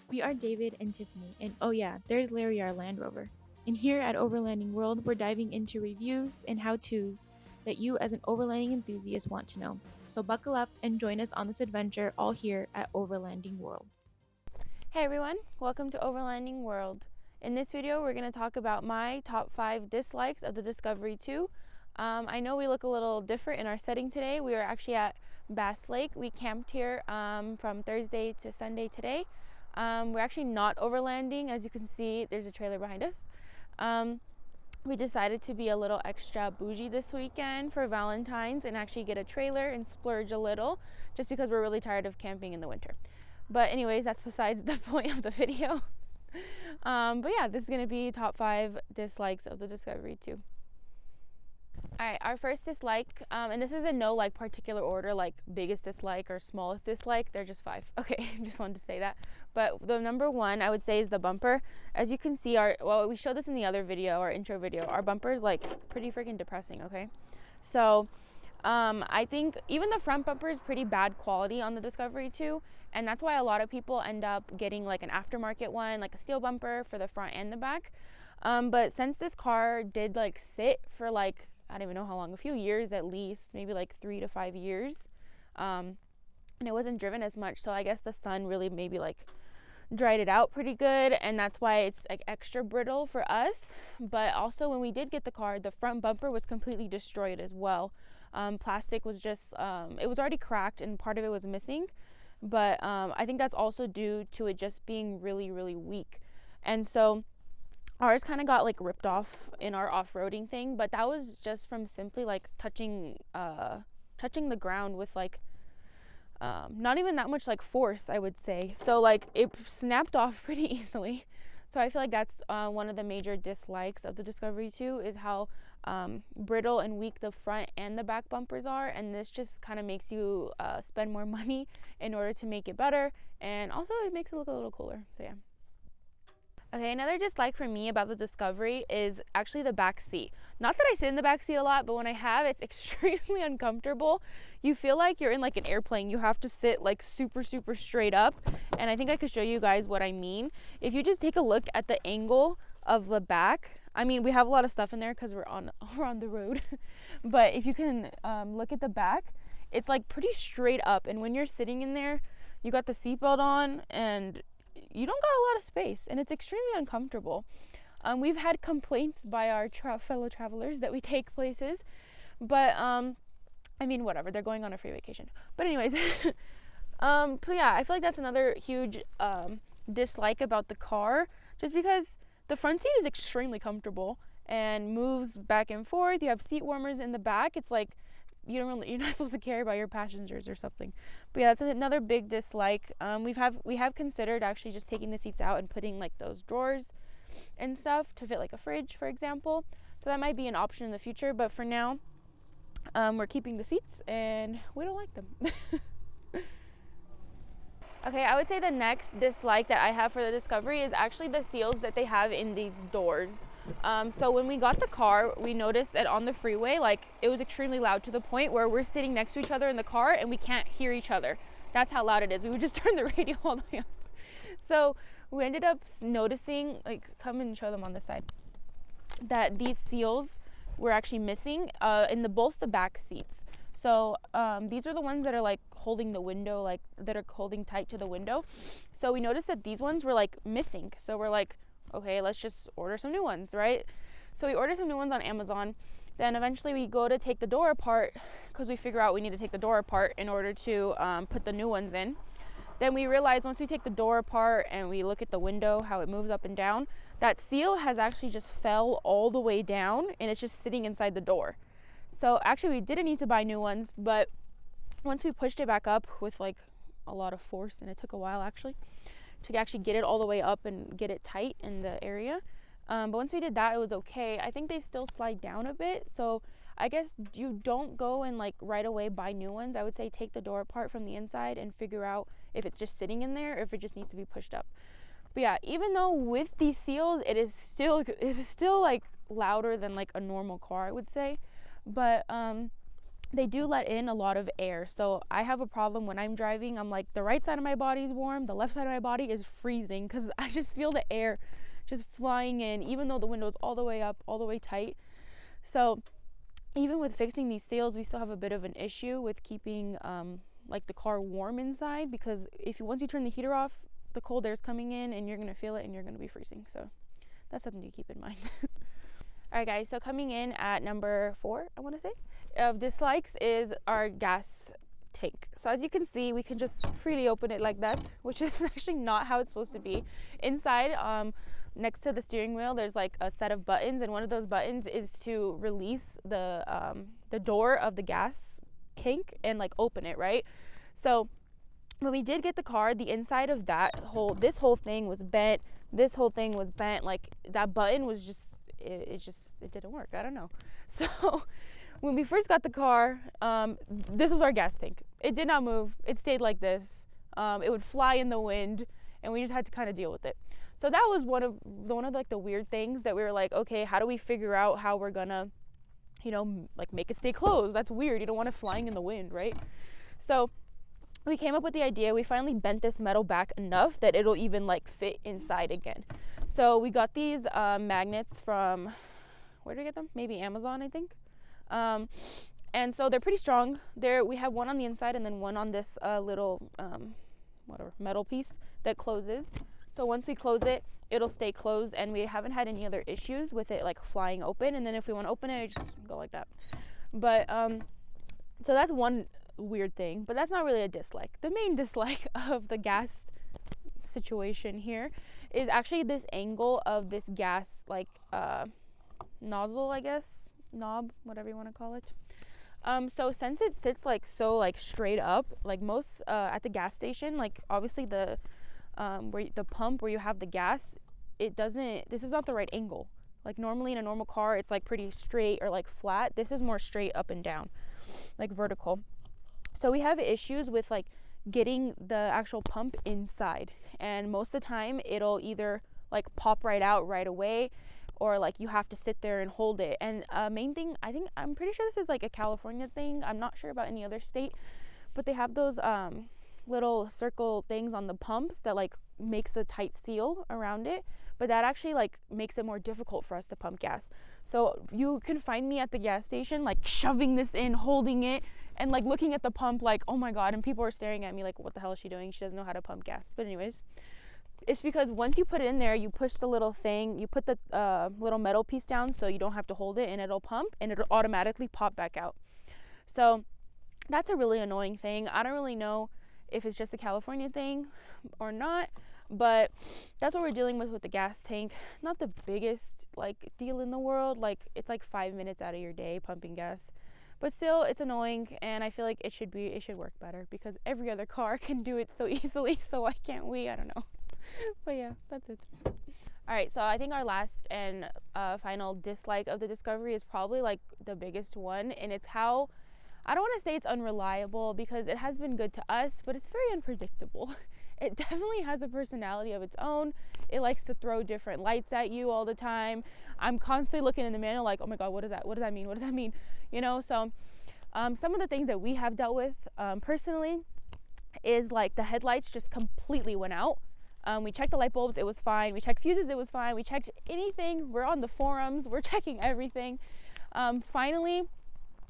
We are David and Tiffany, and oh yeah, there's Larry, our Land Rover. And here at Overlanding World, we're diving into reviews and how-tos that you as an overlanding enthusiast want to know. So buckle up and join us on this adventure all here at Overlanding World. Hey everyone, welcome to Overlanding World. In this video, we're going to talk about my top 5 dislikes of the Discovery 2. I know we look a little different in our setting today. We are actually at Bass Lake. We camped here from Thursday to Sunday today. We're actually not overlanding. As you can see, there's a trailer behind us. We decided to be a little extra bougie this weekend for Valentine's and actually get a trailer and splurge a little just because we're really tired of camping in the winter. But anyways, that's besides the point of the video. But yeah, this is going to be top 5 dislikes of the Discovery 2. Alright, our first dislike, and this is in no like particular order, like biggest dislike or smallest dislike, they're just 5. Okay, just wanted to say that. But the number 1 I would say is the bumper. As you can see, we showed this in the other video, our intro video, our bumper is like pretty freaking depressing, okay? So I think even the front bumper is pretty bad quality on the Discovery 2, and that's why a lot of people end up getting like an aftermarket one, like a steel bumper for the front and the back. But since this car did like sit for like, I don't even know how long, a few years at least, maybe like 3 to 5 years, and it wasn't driven as much, so I guess the sun really maybe like dried it out pretty good, and that's why it's like extra brittle for us. But also when we did get the car, the front bumper was completely destroyed as well. Plastic was just it was already cracked and part of it was missing, but I think that's also due to it just being really weak. And so ours kind of got like ripped off in our off-roading thing, but that was just from simply like touching the ground with like not even that much like force, I would say. So like it snapped off pretty easily. So I feel like that's one of the major dislikes of the Discovery 2 is how brittle and weak the front and the back bumpers are, and this just kind of makes you spend more money in order to make it better, and also it makes it look a little cooler. So yeah. Okay, another dislike for me about the Discovery is actually the back seat. Not that I sit in the back seat a lot, but when I have, it's extremely uncomfortable. You feel like you're in like an airplane. You have to sit like super straight up, and I think I could show you guys what I mean. If you just take a look at the angle of the back, I mean, we have a lot of stuff in there because we're on the road, but if you can look at the back, it's like pretty straight up, and when you're sitting in there, you got the seatbelt on, and you don't got a lot of space, and it's extremely uncomfortable. We've had complaints by our fellow travelers that we take places, but I mean, whatever, they're going on a free vacation. But anyways, but yeah, I feel like that's another huge dislike about the car, just because the front seat is extremely comfortable and moves back and forth. You have seat warmers in the back. It's like you're not supposed to care about your passengers or something. But yeah, that's another big dislike. We have considered actually just taking the seats out and putting like those drawers and stuff to fit like a fridge, for example. So that might be an option in the future, but for now, we're keeping the seats and we don't like them. Okay, I would say the next dislike that I have for the Discovery is actually the seals that they have in these doors. So when we got the car, we noticed that on the freeway, like it was extremely loud to the point where we're sitting next to each other in the car and we can't hear each other. That's how loud it is. We would just turn the radio all the way up. So we ended up noticing, like, come and show them on this side, that these seals were actually missing in both the back seats. So these are the ones that are like holding the window, like that are holding tight to the window. So we noticed that these ones were like missing. So we're like, okay, let's just order some new ones, right? So we ordered some new ones on Amazon. Then eventually we go to take the door apart because we figure out we need to take the door apart in order to put the new ones in. Then we realize once we take the door apart and we look at the window, how it moves up and down, that seal has actually just fell all the way down and it's just sitting inside the door. So actually we didn't need to buy new ones, but once we pushed it back up with like a lot of force, and it took a while actually to actually get it all the way up and get it tight in the area. But once we did that, it was okay. I think they still slide down a bit. So I guess you don't go and like right away buy new ones. I would say take the door apart from the inside and figure out if it's just sitting in there or if it just needs to be pushed up. But yeah, even though with these seals, it is still like louder than like a normal car, I would say. But they do let in a lot of air. So I have a problem when I'm driving. I'm like, the right side of my body is warm, the left side of my body is freezing because I just feel the air just flying in, even though the window is all the way up, all the way tight. So even with fixing these seals, we still have a bit of an issue with keeping like the car warm inside, because if you once you turn the heater off, the cold air is coming in and you're gonna feel it and you're gonna be freezing. So that's something to keep in mind. All right, guys. So coming in at number 4, I want to say, of dislikes is our gas tank. So as you can see, we can just freely open it like that, which is actually not how it's supposed to be. Inside, next to the steering wheel, there's like a set of buttons, and one of those buttons is to release the door of the gas tank and like open it, right? So when we did get the car, the inside of this whole thing was bent. This whole thing was bent. Like that button was just it didn't work. I don't know. So when we first got the car, this was our gas tank. It did not move. It stayed like this. It would fly in the wind, and we just had to kind of deal with it. So that was one of like the weird things that we were like, okay, how do we figure out how we're gonna, like make it stay closed? That's weird. You don't want it flying in the wind, right? So we came up with the idea. We finally bent this metal back enough that it'll even like fit inside again. So we got these magnets from, where did we get them? Maybe Amazon, I think. And so they're pretty strong. We have one on the inside and then one on this little metal piece that closes. So once we close it, it'll stay closed, and we haven't had any other issues with it like flying open. And then if we want to open it, just go like that. But so that's one weird thing, but that's not really a dislike. The main dislike of the gas situation here is actually this angle of this gas like nozzle, I guess, knob, whatever you want to call it. So since it sits like so like straight up, like most at the gas station, like obviously the pump where you have the gas, this is not the right angle. Like normally in a normal car it's like pretty straight or like flat. This is more straight up and down, like vertical. So we have issues with like getting the actual pump inside, and most of the time it'll either like pop right out right away, or like you have to sit there and hold it. And main thing, I'm pretty sure this is like a California thing. I'm not sure about any other state, but they have those little circle things on the pumps that like makes a tight seal around it, but that actually like makes it more difficult for us to pump gas. So you can find me at the gas station like shoving this in, holding it, and like looking at the pump like, oh my god, and people are staring at me like, what the hell is she doing? She doesn't know how to pump gas. But anyways, it's because once you put it in there, you push the little thing, you put the little metal piece down so you don't have to hold it, and it'll pump and it'll automatically pop back out. So that's a really annoying thing. I don't really know if it's just a California thing or not, but that's what we're dealing with the gas tank. Not the biggest like deal in the world. Like it's like 5 minutes out of your day pumping gas, but still it's annoying, and I feel like it should work better because every other car can do it so easily. So why can't we? I don't know. But yeah, that's it. All right, so I think our last and final dislike of the Discovery is probably like the biggest one, and it's how, I don't want to say it's unreliable because it has been good to us, but it's very unpredictable. It definitely has a personality of its own. It likes to throw different lights at you all the time. I'm constantly looking in the manual like, oh my god, what is that? What does that mean? What does that mean? So some of the things that we have dealt with personally is like the headlights just completely went out. We checked the light bulbs, it was fine. We checked fuses, it was fine. We checked anything. We're on the forums, we're checking everything. Finally,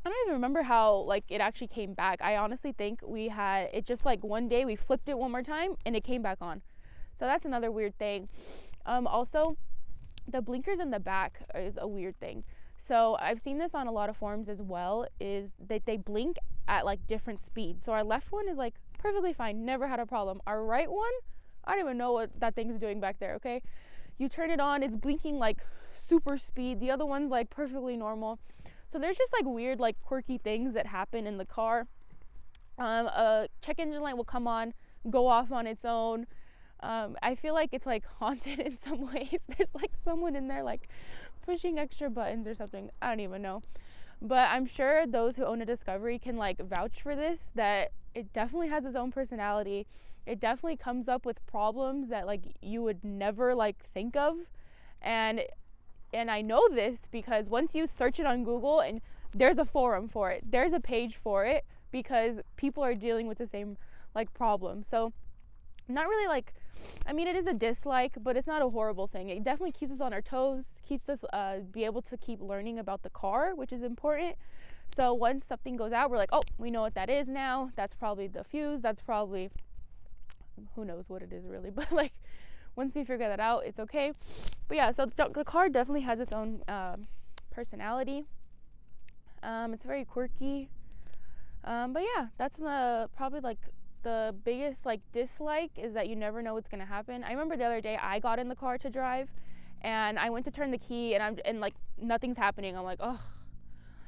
I don't even remember how like it actually came back. I honestly think we had it just like one day we flipped it one more time and it came back on. So that's another weird thing. Also, the blinkers in the back is a weird thing. So I've seen this on a lot of forums as well, is that they blink at like different speeds. So our left one is like perfectly fine, never had a problem. Our right one, I don't even know what that thing's doing back there, okay? You turn it on, it's blinking like super speed. The other one's like perfectly normal. So there's just like weird, like quirky things that happen in the car. A check engine light will come on, go off on its own. I feel like it's like haunted in some ways. There's like someone in there like pushing extra buttons or something. I don't even know. But I'm sure those who own a Discovery can like vouch for this, that it definitely has its own personality. It definitely comes up with problems that like you would never like think of. And I know this because once you search it on Google and there's a forum for it. There's a page for it because people are dealing with the same like problem. So not really like, I mean, it is a dislike, but it's not a horrible thing. It definitely keeps us on our toes, keeps us be able to keep learning about the car, which is important. So once something goes out, we're like, oh, we know what that is now. That's probably the fuse. That's probably, who knows what it is really. But like, once we figure that out, it's okay. But yeah, so the car definitely has its own personality. It's very quirky. But yeah, that's probably like the biggest like dislike is that you never know what's gonna happen. I remember the other day I got in the car to drive, and I went to turn the key, and like nothing's happening. I'm like, oh,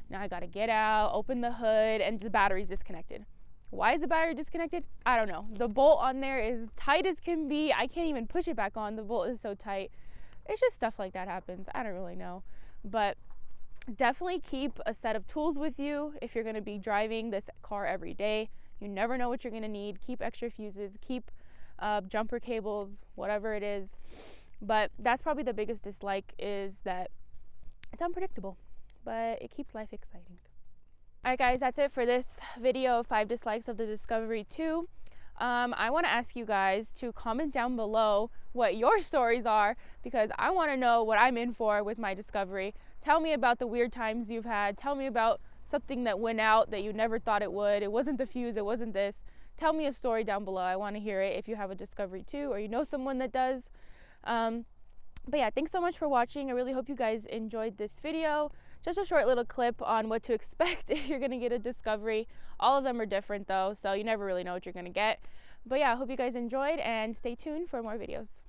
now I gotta get out, open the hood, and the battery's disconnected. Why is the battery disconnected? I don't know. The bolt on there is tight as can be. I can't even push it back on. The bolt is so tight. It's just stuff like that happens. I don't really know. But definitely keep a set of tools with you if you're going to be driving this car every day. You never know what you're going to need. Keep extra fuses, keep jumper cables, whatever it is. But that's probably the biggest dislike, is that it's unpredictable, but it keeps life exciting. Alright guys, that's it for this video of 5 dislikes of the Discovery 2. I want to ask you guys to comment down below what your stories are, because I want to know what I'm in for with my Discovery. Tell me about the weird times you've had. Tell me about something that went out that you never thought it would. It wasn't the fuse, it wasn't this. Tell me a story down below. I want to hear it if you have a Discovery 2 or you know someone that does. But yeah, thanks so much for watching. I really hope you guys enjoyed this video. Just a short little clip on what to expect if you're gonna get a Discovery. All of them are different though, so you never really know what you're gonna get. But yeah, I hope you guys enjoyed, and stay tuned for more videos.